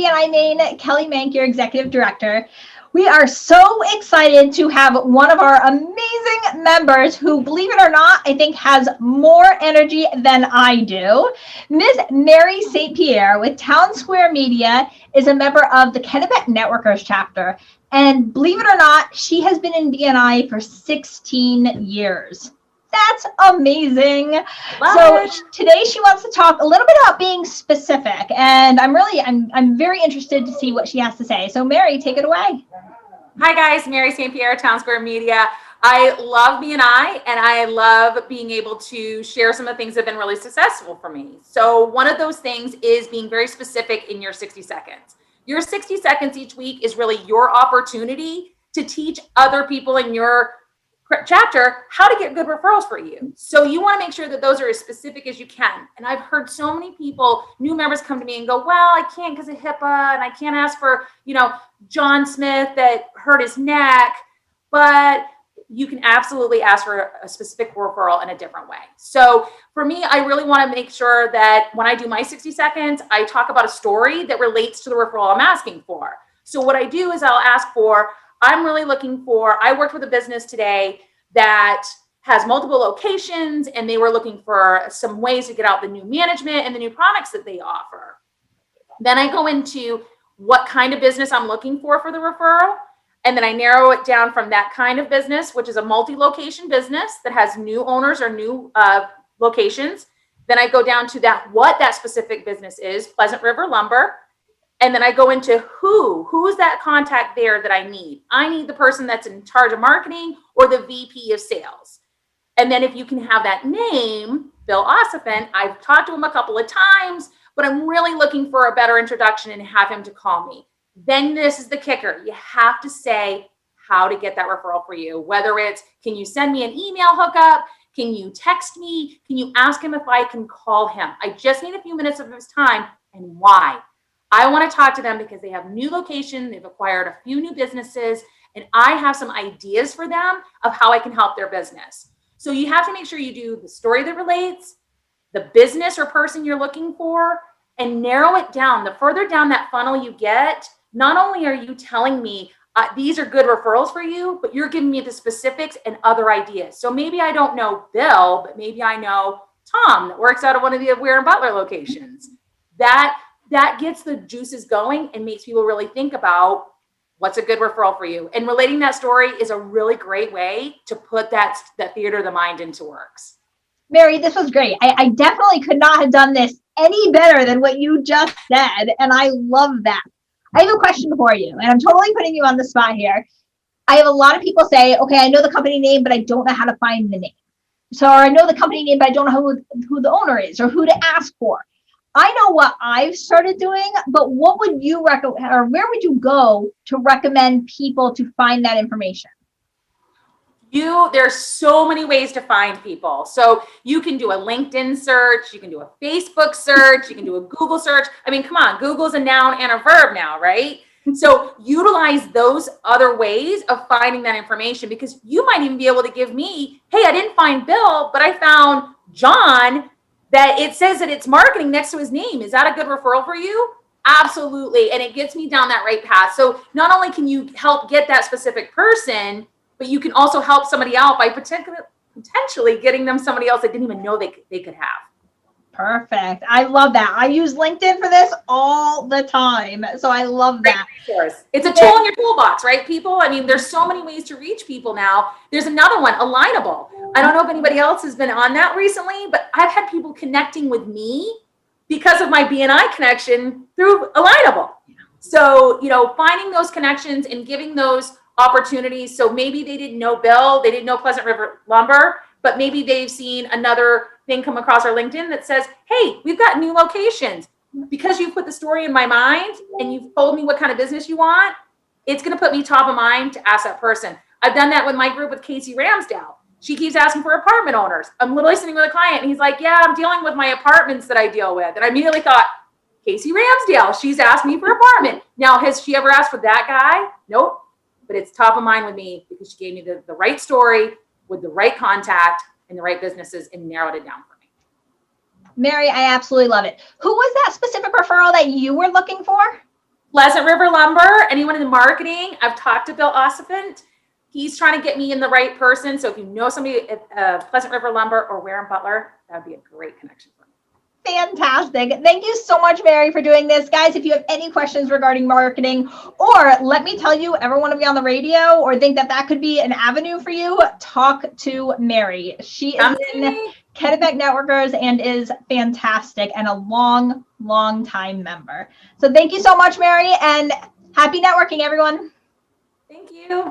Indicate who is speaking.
Speaker 1: BNI Maine, Kelly Mank, your Executive Director. We are so excited to have one of our amazing members who, believe it or not, I think has more energy than I do. Ms. Mary St. Pierre with Town Square Media is a member of the Kennebec Networkers chapter. And believe it or not, she has been in BNI for 16 years. That's amazing. Today she wants to talk a little bit about being specific, and I'm very interested to see what she has to say. So Mary, take it away.
Speaker 2: Hi guys, Mary St. Pierre, Town Square Media. I love BNI and I love being able to share some of the things that have been really successful for me. So one of those things is being very specific in your 60 seconds. Your 60 seconds each week is really your opportunity to teach other people in your chapter how to get good referrals for you. So you want to make sure that those are as specific as you can. And I've heard so many people, new members, come to me and go, well, I can't because of HIPAA, and I can't ask for, John Smith that hurt his neck, but you can absolutely ask for a specific referral in a different way. So for me, I really want to make sure that when I do my 60 seconds, I talk about a story that relates to the referral I'm asking for. So what I do is I'll ask for, I worked with a business today that has multiple locations, and they were looking for some ways to get out the new management and the new products that they offer. Then I go into what kind of business I'm looking for the referral. And then I narrow it down from that kind of business, which is a multi-location business that has new owners or new locations. Then I go down to what that specific business is, Pleasant River Lumber. And then I go into who's that contact there that I need. I need the person that's in charge of marketing or the VP of sales. And then if you can have that name, Bill Ossifan, I've talked to him a couple of times, but I'm really looking for a better introduction and have him to call me. Then this is the kicker. You have to say how to get that referral for you. Whether it's, can you send me an email hookup? Can you text me? Can you ask him if I can call him? I just need a few minutes of his time. And why? I want to talk to them because they have new location, they've acquired a few new businesses, and I have some ideas for them of how I can help their business. So you have to make sure you do the story that relates, the business or person you're looking for, and narrow it down. The further down that funnel you get, not only are you telling me these are good referrals for you, but you're giving me the specifics and other ideas. So maybe I don't know Bill, but maybe I know Tom that works out of one of the Ware and Butler locations. That gets the juices going and makes people really think about what's a good referral for you. And relating that story is a really great way to put that theater of the mind into works.
Speaker 1: Mary, this was great. I definitely could not have done this any better than what you just said. And I love that. I have a question for you, and I'm totally putting you on the spot here. I have a lot of people say, okay, I know the company name, but I don't know how to find the name. So I know the company name, but I don't know who the owner is or who to ask for. I know what I've started doing, but what would you recommend, or where would you go to recommend people to find that information?
Speaker 2: There's so many ways to find people. So you can do a LinkedIn search, you can do a Facebook search, you can do a Google search. I mean, come on, Google's a noun and a verb now, right? So utilize those other ways of finding that information, because you might even be able to give me, hey, I didn't find Bill, but I found John that it says that it's marketing next to his name. Is that a good referral for you? Absolutely. And it gets me down that right path. So not only can you help get that specific person, but you can also help somebody out by potentially getting them somebody else that didn't even know they could have.
Speaker 1: Perfect. I love that. I use LinkedIn for this all the time. So I love that.
Speaker 2: It's a tool in your toolbox, right, people? I mean, there's so many ways to reach people now. There's another one, Alignable. I don't know if anybody else has been on that recently, but I've had people connecting with me because of my BNI connection through Alignable. So, finding those connections and giving those opportunities. So maybe they didn't know Bill, they didn't know Pleasant River Lumber, but maybe they've seen another thing come across our LinkedIn that says, hey, we've got new locations. Because you put the story in my mind and you've told me what kind of business you want, it's going to put me top of mind to ask that person. I've done that with my group with Casey Ramsdale. She keeps asking for apartment owners. I'm literally sitting with a client and he's like, yeah, I'm dealing with my apartments that I deal with. And I immediately thought, Casey Ramsdale, she's asked me for apartment. Now, has she ever asked for that guy? Nope. But it's top of mind with me because she gave me the right story with the right contact and the right businesses and narrowed it down for me.
Speaker 1: Mary, I absolutely love it. Who was that specific referral that you were looking for?
Speaker 2: Pleasant River Lumber, anyone in the marketing, I've talked to Bill Ossifant. He's trying to get me in the right person. So if you know somebody at Pleasant River Lumber or Ware and Butler, that would be a great connection for me.
Speaker 1: Fantastic. Thank you so much, Mary, for doing this. Guys, if you have any questions regarding marketing, or let me tell you, ever want to be on the radio or think that that could be an avenue for you, talk to Mary. She is in Kennebec Networkers and is fantastic and a long time member. So thank you so much, Mary, and happy networking, everyone.
Speaker 2: Thank you.